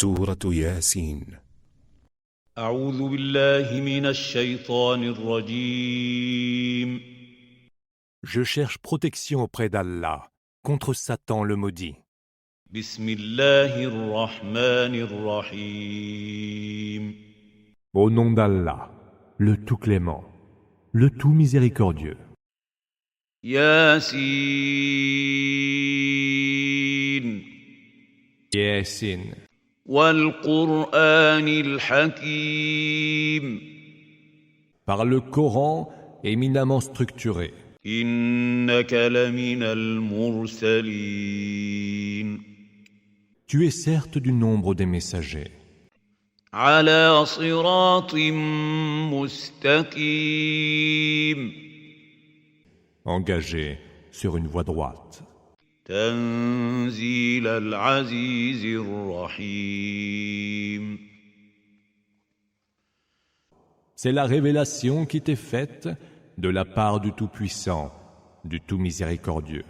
سورة ياسين. أعوذ بالله من الشيطان الرجيم. Je cherche protection auprès d'Allah contre Satan le maudit. بسم الله الرحمن الرحيم. Au nom d'Allah, le tout clément, le tout miséricordieux. ياسين Yassin, والقرآن الحكيم. par le Coran éminemment structuré. إنك لمن المرسلين. Tu es certes du nombre des messagers. على صراط مستقيم. Engagé sur une voie droite. تنزيل العزيز الرحيم. C'est la révélation qui t'est faite de la part du Tout-Puissant, du Tout Miséricordieux.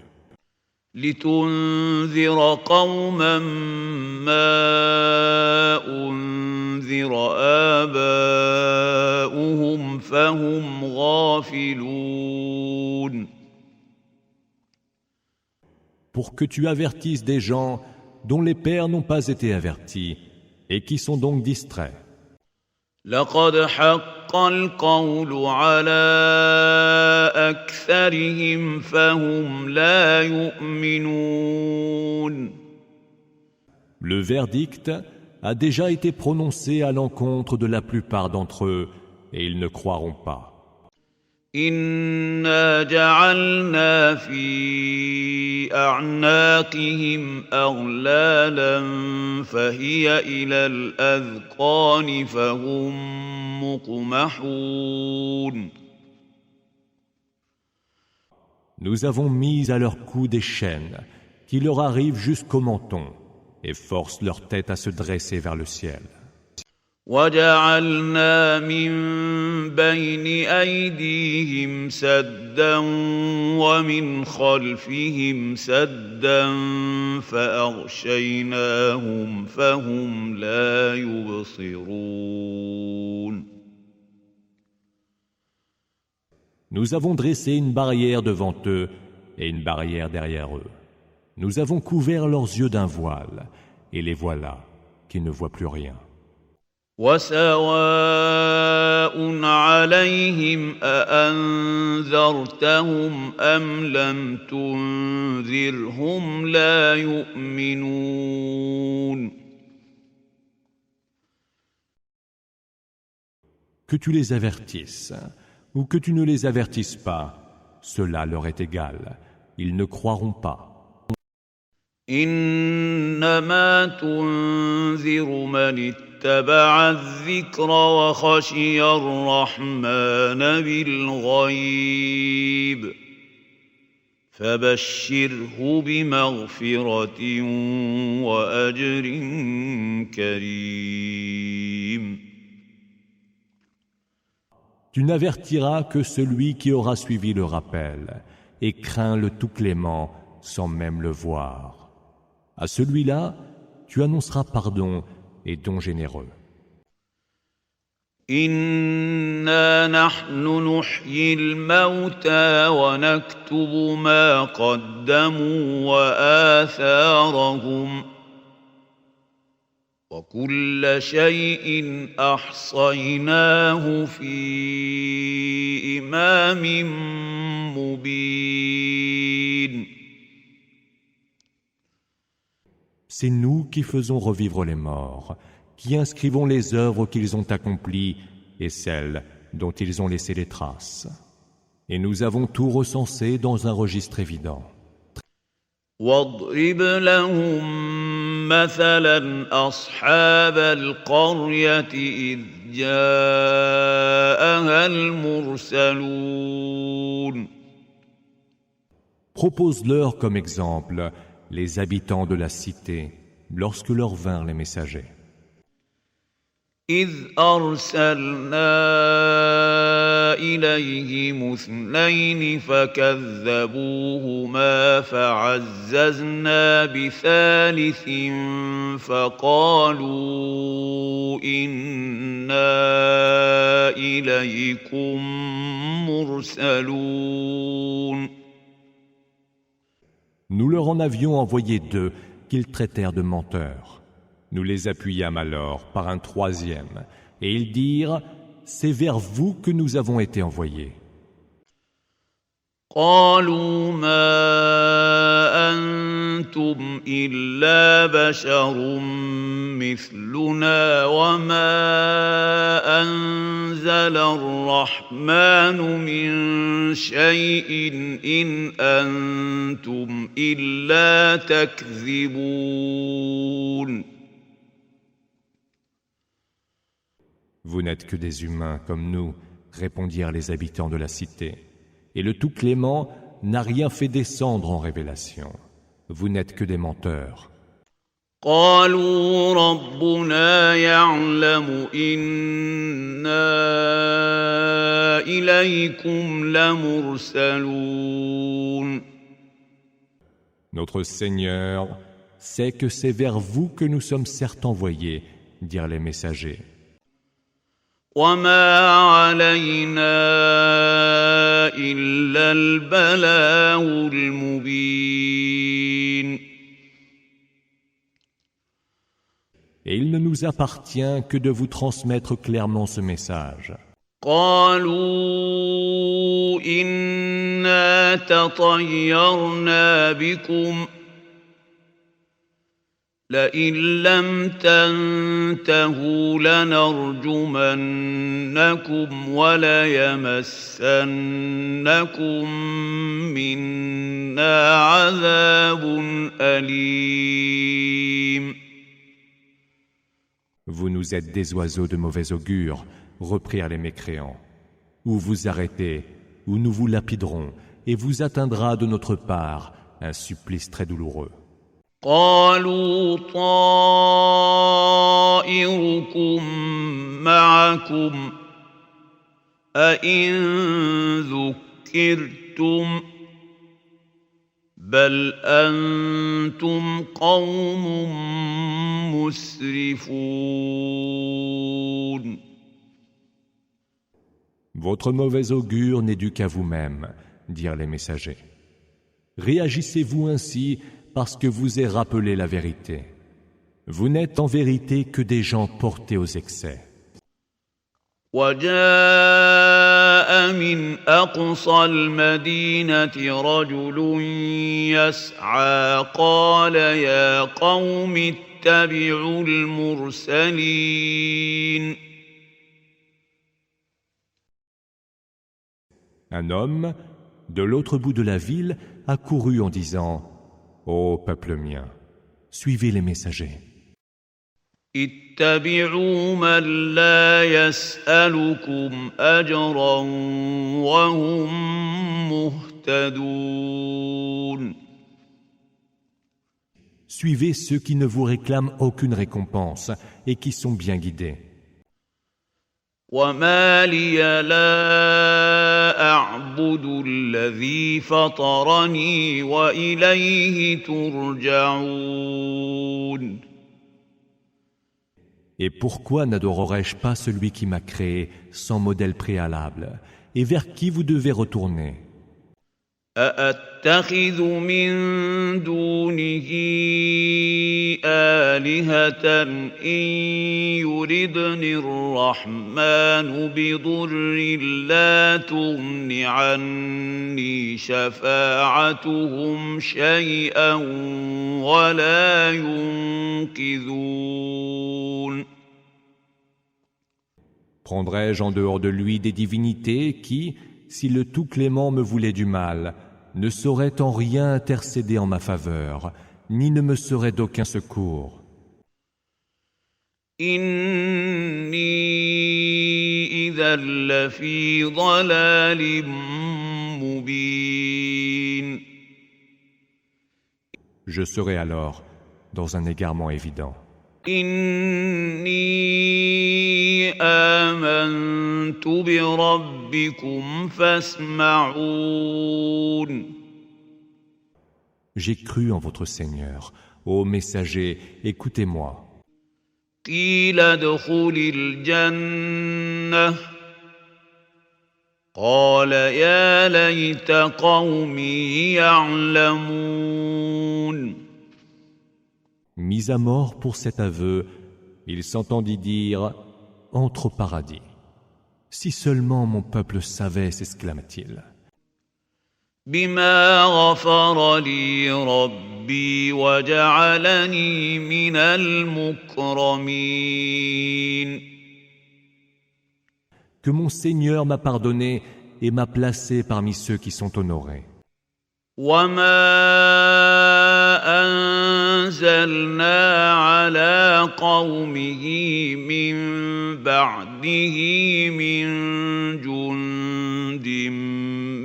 لتنذر قوما ما أنذر آباؤهم فهم غافلون. Pour que tu avertisses des gens dont les pères n'ont pas été avertis et qui sont donc distraits. لقد حق القول على أكثرهم فهم لا يؤمنون. Le verdict a déjà été prononcé à l'encontre de la plupart d'entre eux et ils ne croiront pas. إنا جعلنا في أعناقهم أغلالا فهي إلى الأذقان فهم مقمحون. Nous avons mis à leur cou des chaînes qui leur arrivent jusqu'au menton et forcent leur tête à se dresser vers le ciel. وجعلنا من بين أيديهم سدا ومن خلفهم سدا فأغشيناهم فهم لا يبصرون. Nous avons dressé une barrière devant eux et une barrière derrière eux. Nous avons couvert leurs yeux d'un voile et les voilà qui ne voient plus rien. وسواء عليهم أأنذرتهم أم لم تنذرهم لا يؤمنون. Que tu les avertisses ou que tu ne les avertisses pas, cela leur est égal. Ils ne croiront pas. إنما تنذر من اتبع الذكر وخشي الرحمن بالغيب فبشره بمغفرة وأجر كريم. Tu n'avertiras que celui qui aura suivi le rappel et craint le tout clément sans même le voir. À celui-là, tu annonceras pardon et don généreux. إنا نحن نحيي الموتى ونكتب ما قدموا وآثارهم وكل شيء أحصيناه في إمام مبين. C'est nous qui faisons revivre les morts, qui inscrivons les œuvres qu'ils ont accomplies et celles dont ils ont laissé les traces. Et nous avons tout recensé dans un registre évident. واضرب لهم مثلا أصحاب القرية إذ جاءها المرسلون. Propose-leur comme exemple les habitants de la cité lorsque leur vinrent les messagers. إذ أرسلنا إليهم رسولا شاهدا على أنفسهم فظاهروا على أنفسهم بالكفر فأخذناهم فهم ظالمون. إذ أرسلنا إليهم اثنين فكذبوهما فعززنا بثالث فقالوا إنا إليكم مرسلون. Nous leur en avions envoyé deux qu'ils traitèrent de menteurs. Nous les appuyâmes alors par un troisième, et ils dirent « C'est vers vous que nous avons été envoyés. » قالوا ما أنتم إلا بشر مثلنا وما أنزل الرحمن من شيء إن أنتم إلا تكذبون. Vous n'êtes que des humains comme nous, répondirent les habitants de la cité. Et le Tout-Clément n'a rien fait descendre en révélation. Vous n'êtes que des menteurs. قالوا ربنا يعلم إنا إليكم لمرسلون. Notre Seigneur sait que c'est vers vous que nous sommes certes envoyés, dirent les messagers. وما علينا إلا البلاغ المبين. Et il ne nous appartient que de vous transmettre clairement ce message. قالوا إنا تطيرنا بكم لئن لم تنتهوا لنرجمنكم وليمسنكم منا عذاب أليم. Vous nous êtes des oiseaux de mauvais augure, reprirent les mécréants. Ou vous arrêtez, ou nous vous lapiderons, et vous atteindra de notre part un supplice très douloureux. قالوا طائركم معكم أئن ذكرتم بل أنتم قوم مسرفون. Votre mauvais augure n'est dû qu'à vous-même, dirent les messagers. Réagissez-vous ainsi parce que vous est rappelé la vérité. Vous n'êtes en vérité que des gens portés aux excès. وجاء من أقصى المدينة رجل يسعى قال يا قوم اتبعوا المرسلين. Un homme, de l'autre bout de la ville, accourut en disant « Ô peuple mien, suivez les messagers. اتبعوا من لا يسألكم أجرا وهم مهتدون. Suivez ceux qui ne vous réclament aucune récompense et qui sont bien guidés. وما لي لا أعبد الذي فطرني وإليه ترجعون. Et pourquoi n'adorerais-je pas celui qui m'a créé sans modèle préalable et vers qui vous devez retourner? أأتخذ من دونه آلهة إن يردني الرحمن بضر لا تغن عني شفاعتهم شيئا ولا ينقذون. Prendrais-je en dehors de lui des divinités qui, si le Tout-Clément me voulait du mal, ne sauraient en rien intercéder en ma faveur, ni ne me seraient d'aucun secours. إني إذا لفي ضلال مبين. Je serai alors dans un égarement évident. إني آمنت بربكم فاسمعون. J'ai cru en votre Seigneur. Ô messager, écoutez-moi. قيل ادخل الجنة قال يا ليت قومي يعلمون. Mis à mort pour cet aveu, il s'entendit dire « Entre au paradis ». Si seulement mon peuple savait, s'exclama-t-il. بما غفر لي ربي وجعلني من المكرمين. Que mon Seigneur m'a pardonné et m'a placé parmi ceux qui sont honorés. وما أنزلنا على قومه من بعده من جند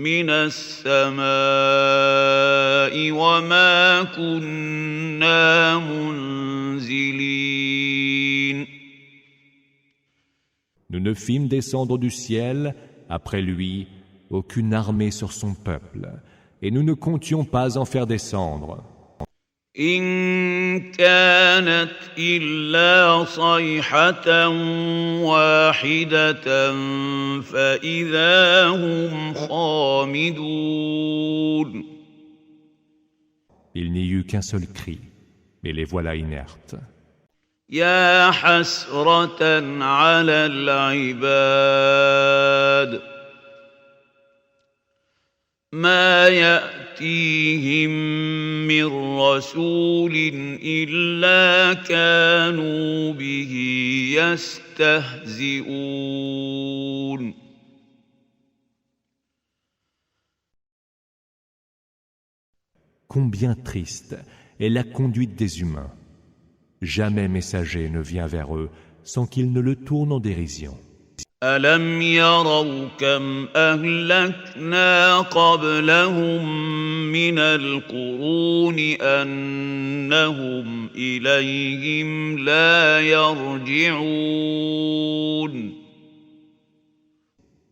من السماء وما كنا منزلين. Nous ne fîmes descendre du ciel, après lui, aucune armée sur son peuple, et nous ne comptions pas en faire descendre. إن كانت إلا صيحة واحدة فإذا هم خامدون. Il n'y eut qu'un seul cri, mais les voilà inertes. يا حسرة على العباد ما يأتيهم من رسول إلا كانوا به يستهزئون. Combien triste est la conduite des humains. Jamais messager ne vient vers eux sans qu'ils ne le tournent en dérision. ألم يروا كم أهلكنا قبلهم من القرون أنهم إليهم لا يرجعون.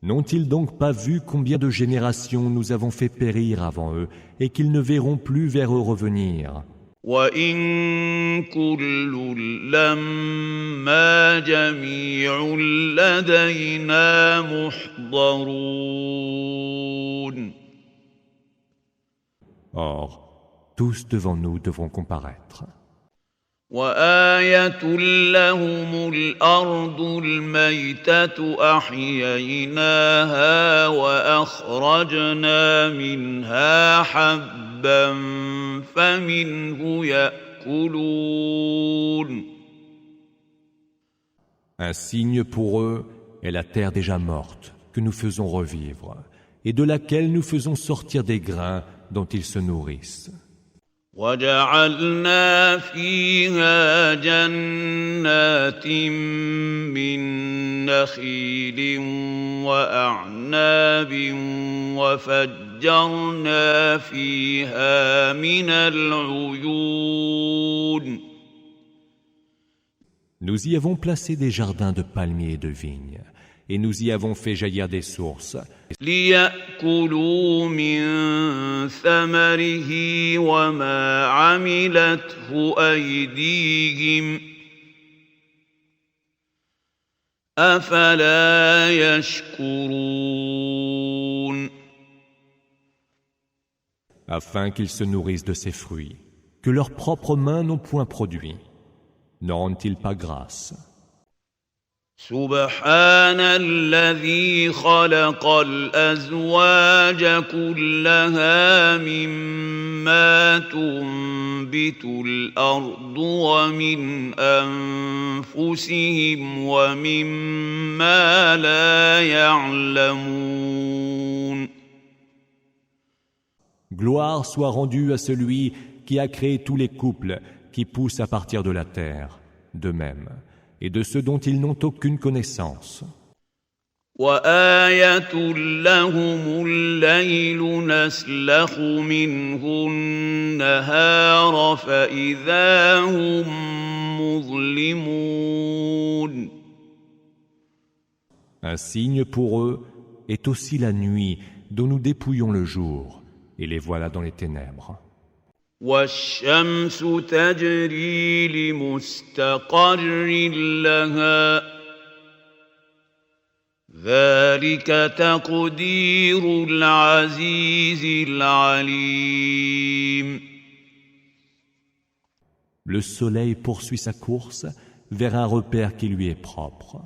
N'ont-ils donc pas vu combien de générations nous avons fait périr avant eux et qu'ils ne verront plus vers eux revenir? وإن كل لما جميع لدينا محضرون. Or, tous devant nous devront comparaître. وآية لهم الأرض الميتة أحييناها وأخرجنا منها حبا فمنه يأكلون. Un signe pour eux est la terre déjà morte que nous faisons revivre et de laquelle nous faisons sortir des grains dont ils se nourrissent. وجعلنا فيها جنات من نخيل وأعناب وفجرنا فيها من العيون. Nous y avons placé des jardins de palmiers et de vignes, et nous y avons fait jaillir des sources, ليأكلوا من ثمره وما عملته أيديهم أفلا يشكرون. afin qu'ils se nourrissent de ces fruits, que leurs propres mains n'ont point produits. Ne rendent-ils pas grâce? سبحان الذي خلق الأزواج كلها مما تنبت الأرض ومن أنفسهم ومما لا يعلمون. Gloire soit rendue à celui qui a créé tous les couples qui poussent à partir de la terre, de même, et de ceux dont ils n'ont aucune connaissance. وآية لهم الليل نسلخ منه النهار فإذا هم مظلمون. Un signe pour eux est aussi la nuit dont nous dépouillons le jour, et les voilà dans les ténèbres. والشمس تجري لمستقر لها ذلك تقدير العزيز العليم. Le soleil poursuit sa course vers un repère qui lui est propre.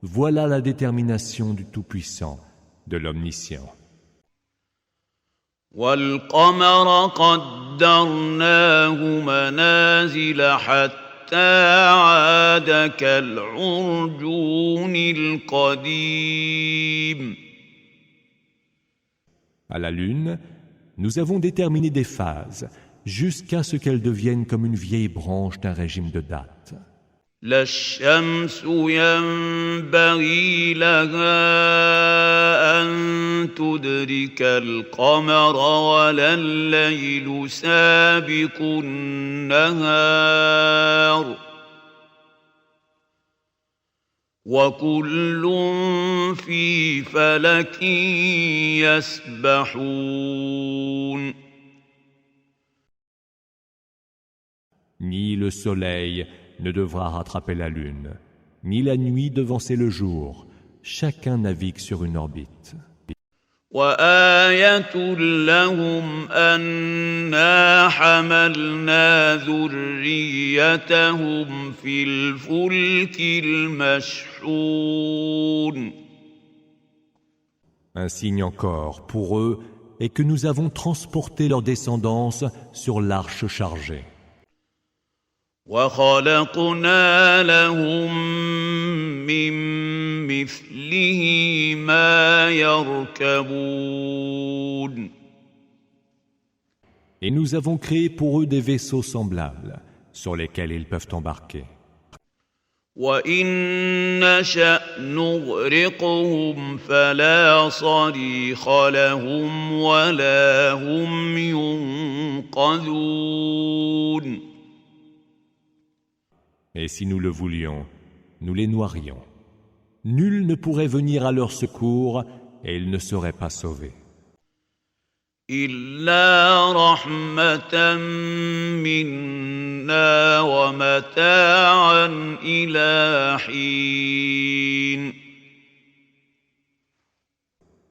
Voilà la détermination du Tout-Puissant, de l'Omniscient. والقمر قدرناه منازل حتى عاد كالعرجون القديم. À la lune, nous avons déterminé des phases jusqu'à ce qu'elle devienne comme une vieille branche d'un régime de date. لا الشمس ينبغي لها أن تدرك القمر ولا الليل سابق النهار وكل في فلك يسبحون. Ni le soleil ne devra rattraper la lune, ni la nuit devancer le jour. Chacun navigue sur une orbite. وآية لهم أنا حملنا ذريتهم في الفلك المشحون. Un signe encore pour eux est que nous avons transporté leur descendance sur l'arche chargée. وخلقنا لهم من مثله ما يركبون. Et nous avons créé pour eux des vaisseaux semblables sur lesquels ils peuvent embarquer. وإن نشأ نغرقهم فلا صريخ لهم ولا هم ينقذون. Et si nous le voulions, nous les noierions. Nul ne pourrait venir à leur secours et ils ne seraient pas sauvés. إلا رحمة منا ومتاعا إلى حين.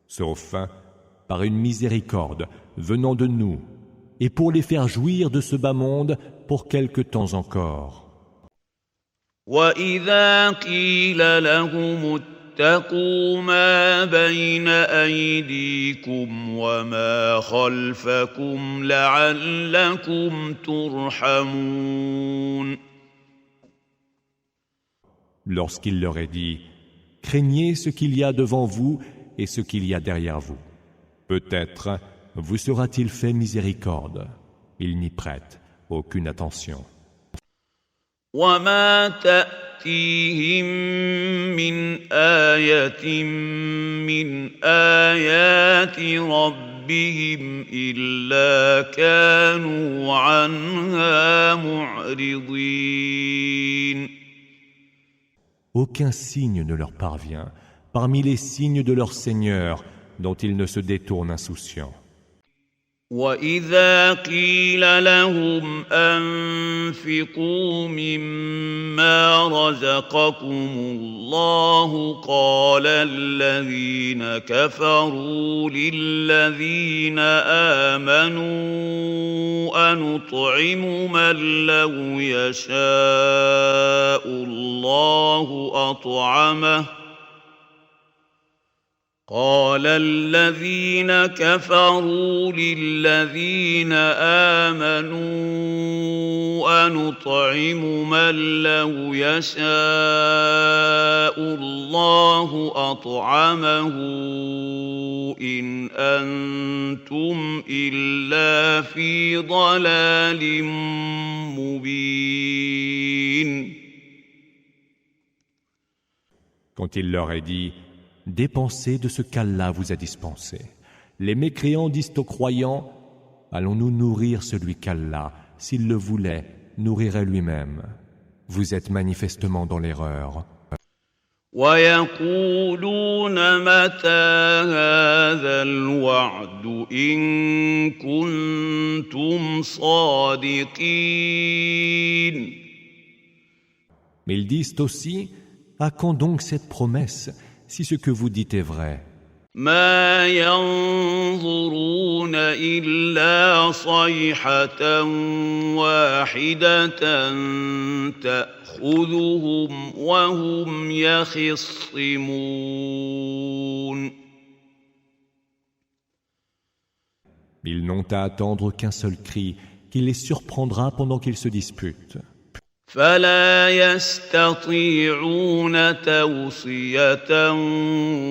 Sauf par une miséricorde venant de nous et pour les faire jouir de ce bas monde pour quelque temps encore. وإذا قيل لهم اتقوا ما بين أيديكم وما خلفكم لعلكم ترحمون. Lorsqu'il leur est dit, craignez ce qu'il y a devant vous et ce qu'il y a derrière vous. Peut-être vous sera-t-il fait miséricorde. Ils n'y prêtent aucune attention. وما تأتيهم من آية من آيات ربهم إلا كانوا عنها معرضين. Aucun signe ne leur parvient parmi les signes de leur Seigneur dont ils ne se détournent insouciants. وإذا قيل لهم أنفقوا مما رزقكم الله قال الذين كفروا للذين آمنوا أنطعم من لو يشاء الله أطعمه قال الذين كفروا للذين آمنوا أنطعم من لو يشاء الله أطعمه إن أنتم إلا في ضلال مبين. Quand il leur est dit dépensez de ce qu'Allah vous a dispensé. Les mécréants disent aux croyants, allons-nous nourrir celui qu'Allah, s'il le voulait, nourrirait lui-même. Vous êtes manifestement dans l'erreur. ويقولون متى هذا الوعد إن كنتم صادقين. Mais ils disent aussi, à quand donc cette promesse, si ce que vous dites est vrai? ما ينظرون إلا صيحة واحدة تأخذهم وهم يخصمون. Ils n'ont à attendre qu'un seul cri qui les surprendra pendant qu'ils se disputent. فلا يستطيعون توصية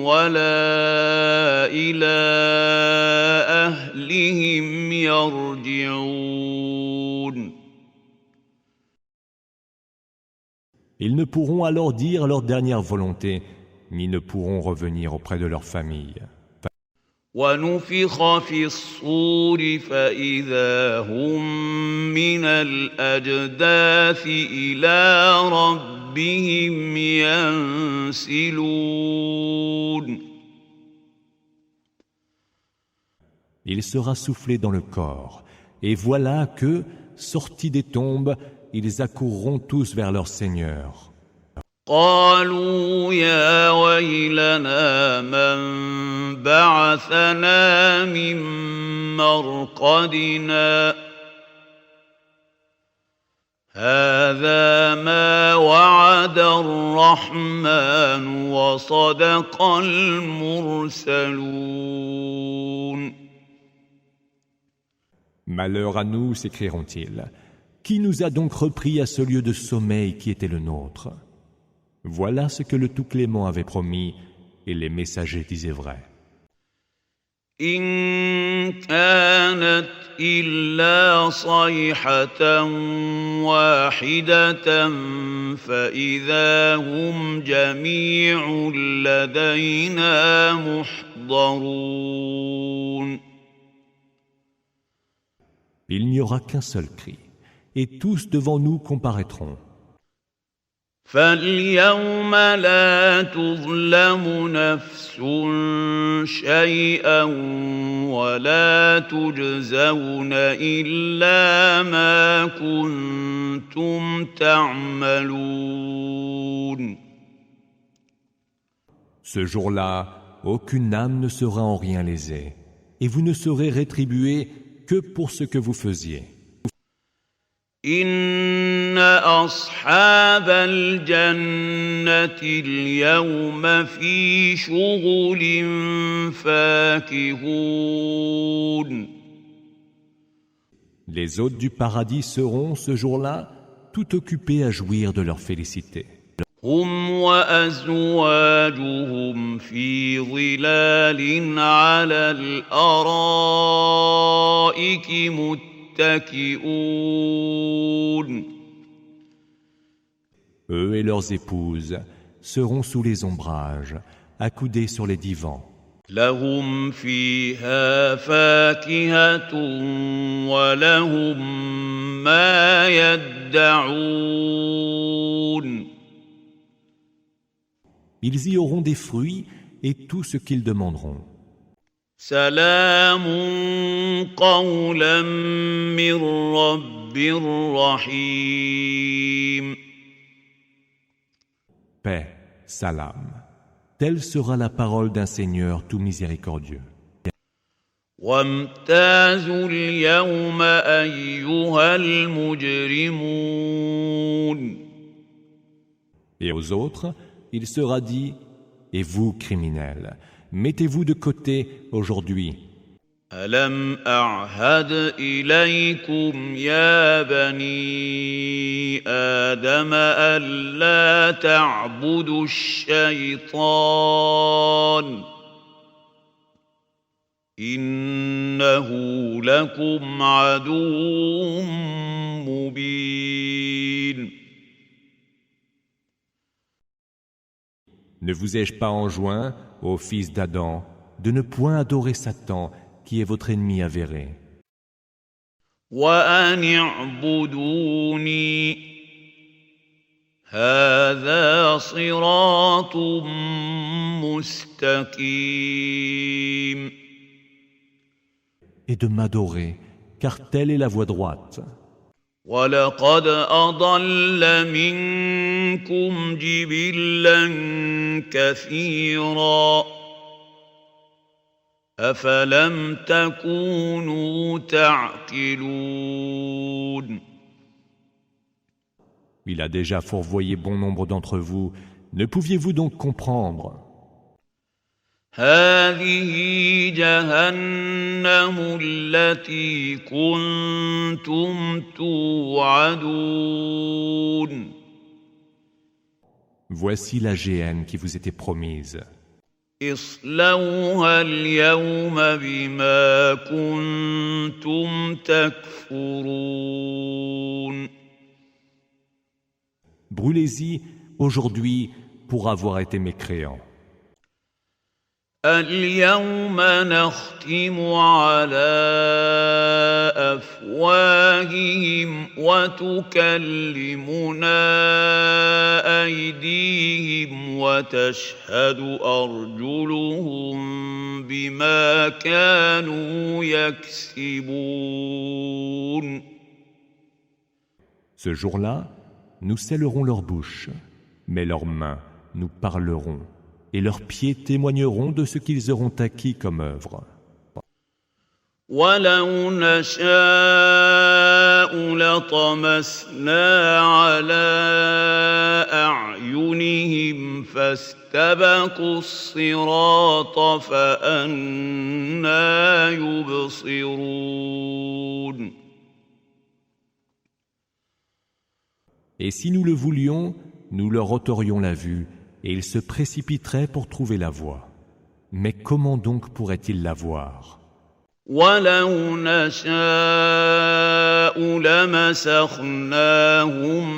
ولا إلى أهلهم يرجعون. Ils ne pourront alors dire leur dernière volonté, ni ne pourront revenir auprès de leur famille. ونفخ في الصور فإذا هم من الأجداث إلى ربهم ينسلون. Il sera soufflé dans le corps, et voilà que, sortis des tombes, ils accourront tous vers leur Seigneur. قالوا يا ويلنا من بعثنا من مرقدنا هذا ما وعد الرحمن وصدق المرسلون. Malheur à nous, s'écrieront-ils. Qui nous a donc repris à ce lieu de sommeil qui était le nôtre? Voilà ce que le Tout-Clément avait promis, et les messagers disaient vrai. إن كانت إلا صيحة واحدة فإذا هم جميع لدينا محضرون. Il n'y aura qu'un seul cri, et tous devant nous comparaîtront. فاليوم لا تظلم نفس شيئا ولا تجزون إلا ما كنتم تعملون. Ce jour-là, aucune âme ne sera en rien lésée, et vous ne serez rétribués que pour ce que vous faisiez. إن أصحاب الجنة اليوم في شغل فاكهون. Les hôtes du paradis seront, ce jour-là, tout occupés à jouir de leur félicité. هم وأزواجهم في ظلال على الأرائك متكئون. Eux et leurs épouses seront sous les ombrages, accoudés sur les divans. لهم فيها فاكهة ولهم ما يدعون. Ils y auront des fruits et tout ce qu'ils demanderont. سلام قولا من رب رحيم. Paix, salam. Telle sera la parole d'un Seigneur tout miséricordieux. وامتازوا اليوم أيها المجرمون. Et aux autres, il sera dit, et vous, criminels, mettez-vous de côté aujourd'hui. ألم أعهد إليكم يا بني آدم ألا تعبدوا الشيطان إنه لكم عدو مبين. Ne vous ai-je pas enjoint, ô fils d'Adam, de ne point adorer Satan, qui est votre ennemi avéré? وأن اعبدوني هذا صراط مستقيم. Et de m'adorer, car telle est la voie droite. وَلَقَدْ أَضَلَّ مِنكُمْ جِبِلًّا كَثِيرًا أَفَلَمْ تَكُونُوا تَعْقِلُونَ. Il a déjà fourvoyé bon nombre d'entre vous. Ne pouviez-vous donc comprendre? هذه جهنم التي كنتم توعدون. Voici la géhenne qui vous était promise. اصلوها اليوم بما كنتم تكفرون. Brûlez-y aujourd'hui pour avoir été mécréants. اليوم نختم على أفواههم وتكلمنا أيديهم وتشهد أرجلهم بما كانوا يكسبون. Ce jour-là, nous scellerons leurs bouches, mais leurs mains nous parleront. Et leurs pieds témoigneront de ce qu'ils auront acquis comme œuvre. وَلَوْ نَشَاءُ لَطَمَسْنَا عَلَى أَعْيُنِهِمْ فَاسْتَبَقُوا الصِّرَاطَ فَأَنَّىٰ يُبْصِرُونَ. Et si nous le voulions, nous leur ôterions la vue, et ils se précipiteraient pour trouver la voie. Mais comment donc pourraient-ils la voir? وَلَوْ نَشَاءُ لَمَسَخْنَاهُمْ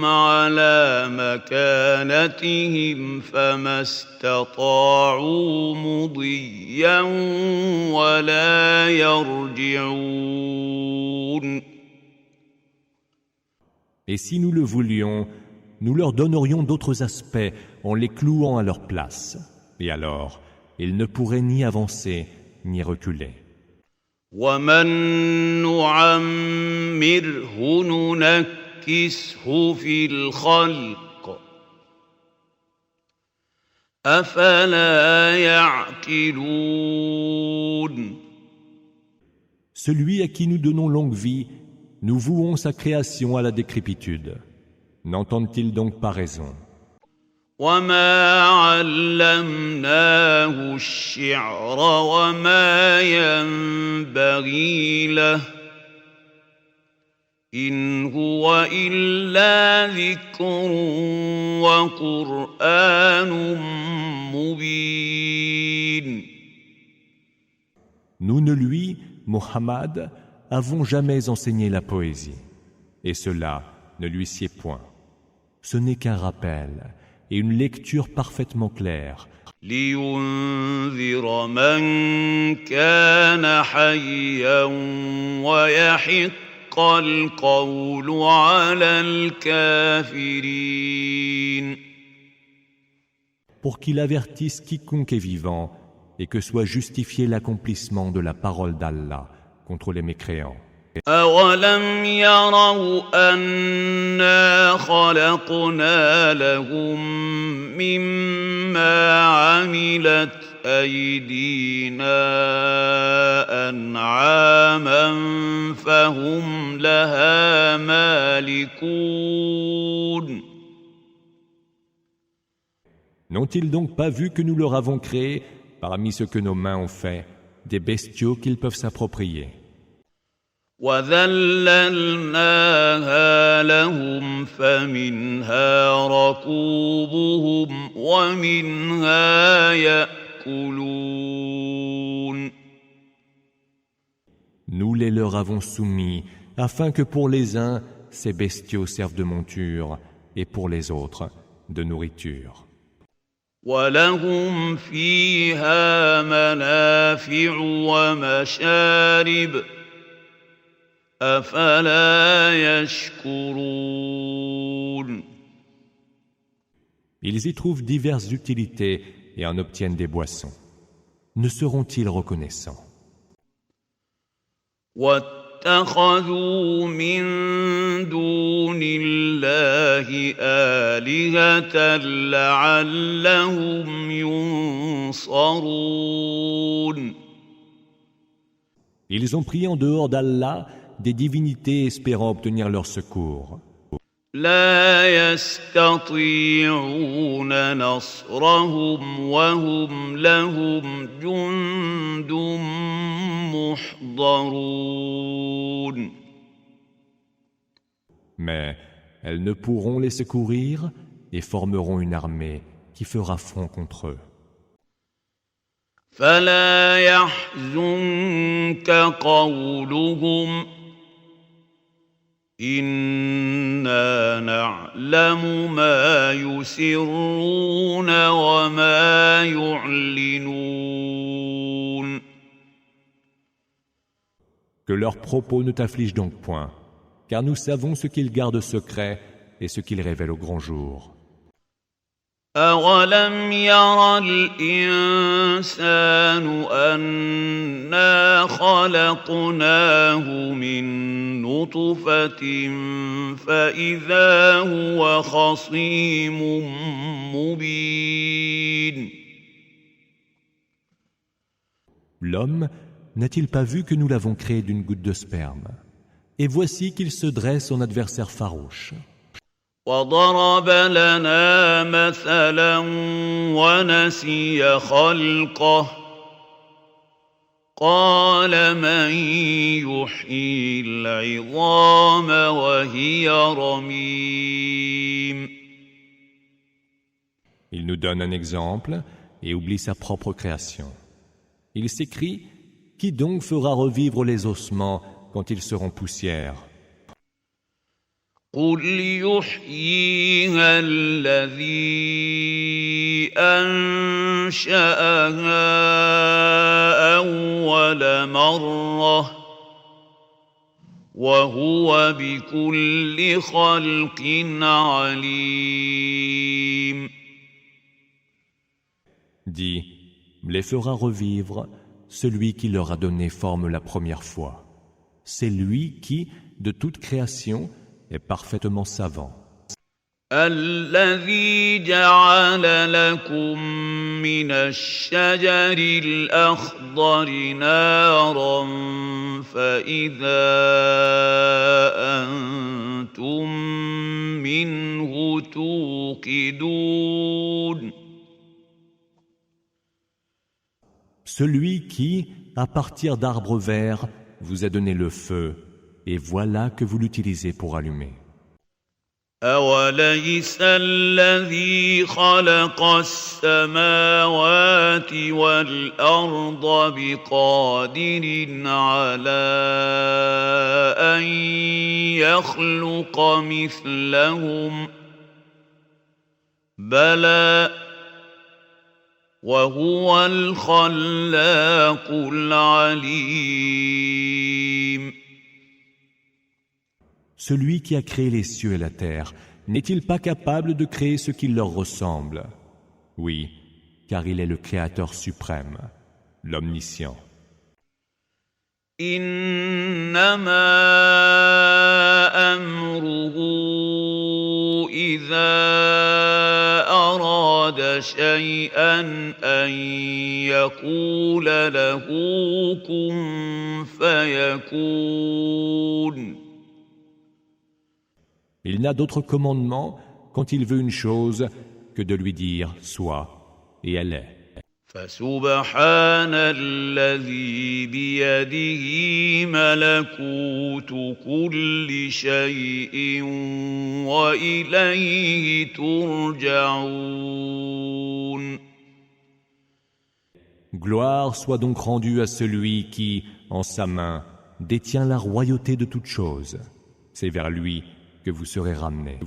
عَلَى مَكَانَتِهِمْ فَمَا اسْتَطَاعُوا مُضِيًّا وَلَا يَرْجِعُونَ. Et si nous le voulions, nous leur donnerions d'autres aspects en les clouant à leur place. Et alors, ils ne pourraient ni avancer, ni reculer. وَمَن نُّعَمِّرْهُ نُنَكِّسْهُ فِي الْخَلْقِ أَفَلَا يَعْقِلُونَ. Celui à qui nous donnons longue vie, nous vouons sa création à la décrépitude. N'entendent-ils donc pas raison? وَمَا عَلَّمْنَاهُ الشِّعْرَ وَمَا يَنبَغِي لَهُ إِنْ هُوَ إِلَّا ذِكْرٌ وَقُرْآنٌ مُّبِينٌ. Nous ne lui, Mohammed, avons jamais enseigné la poésie. Et cela ne lui sied point. Ce n'est qu'un rappel et une lecture parfaitement claire. لِيُنذِرَ مَن كَانَ حَيًّا وَيَحِقَّ الْقَوْلُ عَلَى الْكَافِرِينَ. Pour qu'il avertisse quiconque est vivant et que soit justifié l'accomplissement de la parole d'Allah contre les mécréants. أَوَلَمْ يَرَوْا أَنَّا خَلَقْنَا لَهُم مِّمَّا عَمِلَتْ أَيْدِينَا أَنْعَامًا فَهُمْ لَهَا مَالِكُونَ. N'ont-ils donc pas vu que nous leur avons créé, parmi ce que nos mains ont fait, des bestiaux qu'ils peuvent s'approprier? وَذَلَّلْنَاهَا لَهُمْ فَمِنْهَا رَكُوبُهُمْ وَمِنْهَا يَأْكُلُونَ. Nous les leur avons soumis, afin que pour les uns, ces bestiaux servent de monture, et pour les autres, de nourriture. وَلَهُمْ فِيهَا مَنَافِعُ وَمَشَارِبُ أَفَلَا يَشْكُرُونَ. Ils y trouvent diverses utilités et en obtiennent des boissons. Ne seront-ils reconnaissants? واتخذوا من دون الله آلهة لعلهم ينصرون. Ils ont pris en dehors d'Allah des divinités espérant obtenir leur secours. لا يستطيعون نصرهم وهم لهم جند محضرون. Mais elles ne pourront les secourir et formeront une armée qui fera front contre eux. فلا يحزنك قولهم إنا نعلم ما يسرون وما يعلنون. Que leurs propos ne t'affligent donc point, car nous savons ce qu'ils gardent secret et ce qu'ils révèlent au grand jour. أولم ير الإنسان أنا خلقناه من نطفة فإذا هو خصيم مبين. L'homme n'a-t-il pas vu que nous l'avons créé d'une goutte de sperme? Et voici qu'il se dresse en adversaire farouche. وضرب لنا مثلا ونسي خلقه قال من يحيي العظام وهي رميم. Il nous donne un exemple et oublie sa propre création. Il s'écrie: Qui donc fera revivre les ossements quand ils seront poussière? قل يحييها الذي أنشأها أول مرة وهو بكل خلق عليم. Dis, les fera revivre celui qui leur a donné forme la première fois. C'est lui qui, de toute création, est parfaitement savant. الذي جعل لكم من الشجر الأخضر نارا فإذا أنتم منه توقدون. Celui qui, à partir d'arbres verts, vous a donné le feu, et voilà que vous l'utilisez pour allumer. أوليس الذي خلق السماوات والأرض بقادر على أن يخلق مثلهم بلى وهو الخلاق العليم. Celui qui a créé les cieux et la terre, n'est-il pas capable de créer ce qui leur ressemble? Oui, car il est le Créateur suprême, l'Omniscient. إنما أمره إذا أراد شيئا أن يقول له كن فيكون. Il n'a d'autre commandement quand il veut une chose que de lui dire « sois » et elle est. فسبحان الذي بيده ملكوت كل شيء وإليه ترجعون. Gloire soit donc rendue à celui qui, en sa main, détient la royauté de toutes choses. C'est vers lui que vous serez ramenés.